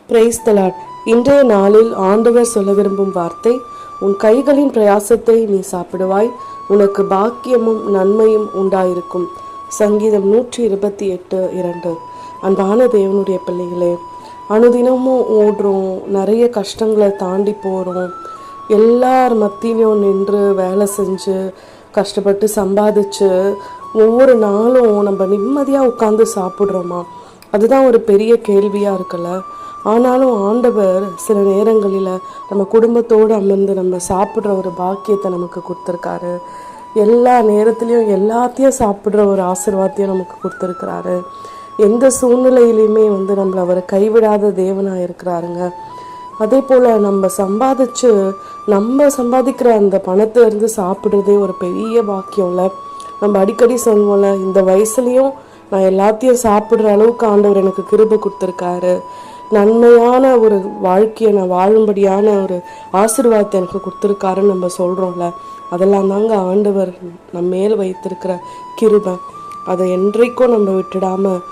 Praise the Lord. இன்றைய நாளில் ஆண்டவர் சொல்ல விரும்பும் வார்த்தை, உன் கைகளின் பிரயாசத்தை நீ சாப்பிடுவாய், உனக்கு பாக்கியமும் நன்மையும் உண்டாயிருக்கும். சங்கீதம் 128:2. அன்பான தேவனுடைய பிள்ளைகளே, அனுதினமும் ஓடுறோம், நிறைய கஷ்டங்களை தாண்டி போகிறோம், எல்லார் மத்தியிலையும் நின்று வேலை செஞ்சு கஷ்டப்பட்டு சம்பாதிச்சு ஒவ்வொரு நாளும் நம்ம நிம்மதியாக உட்காந்து சாப்பிட்றோமா? அதுதான் ஒரு பெரிய கேள்வியாக இருக்குல்ல. ஆனாலும் ஆண்டவர் சில நேரங்களில் நம்ம குடும்பத்தோடு அமர்ந்து நம்ம சாப்பிட்ற ஒரு பாக்கியத்தை நமக்கு கொடுத்துருக்காரு. எல்லா நேரத்துலையும் எல்லாத்தையும் சாப்பிட்ற ஒரு ஆசீர்வாதத்தையும் நமக்கு கொடுத்துருக்கிறாரு. எந்த சூழ்நிலையிலையுமே நம்மளை அவர் கைவிடாத தேவனாக இருக்கிறாருங்க. அதே போல் நம்ம சம்பாதிக்கிற அந்த பணத்தை இருந்து சாப்பிட்றதே ஒரு பெரிய பாக்கியம்ல. நம்ம அடிக்கடி சொல்லுவோம்ல, இந்த வயசுலேயும் நான் எல்லாத்தையும் சாப்பிட்ற அளவுக்கு ஆண்டவர் எனக்கு கிருபை கொடுத்துருக்காரு, நன்மையான ஒரு வாழ்க்கையை நான் வாழும்படியான ஒரு ஆசீர்வாதத்தை எனக்கு கொடுத்துருக்காருன்னு நம்ம சொல்கிறோம்ல. அதெல்லாம் தாங்க ஆண்டவர் நம்ம மேல் வைத்திருக்கிற கிருபை. அதை என்றைக்கும் நம்ம விட்டுடாமல்,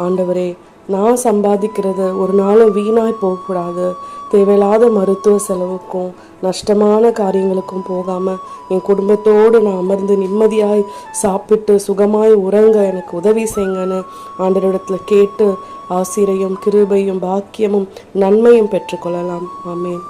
ஆண்டவரே நான் சம்பாதிக்கிறது ஒரு நாளும் வீணாய் போகக்கூடாது, தேவையில்லாத மருத்துவ செலவுக்கும் நஷ்டமான காரியங்களுக்கும் போகாமல் என் குடும்பத்தோடு நான் அமர்ந்து நிம்மதியாய் சாப்பிட்டு சுகமாய் உறங்க எனக்கு உதவி செய்யுங்கன்னு ஆண்டவரிடத்தில் கேட்டு ஆசீரையும் கிருபையும் பாக்கியமும் நன்மையும் பெற்றுக்கொள்ளலாம். ஆமென்.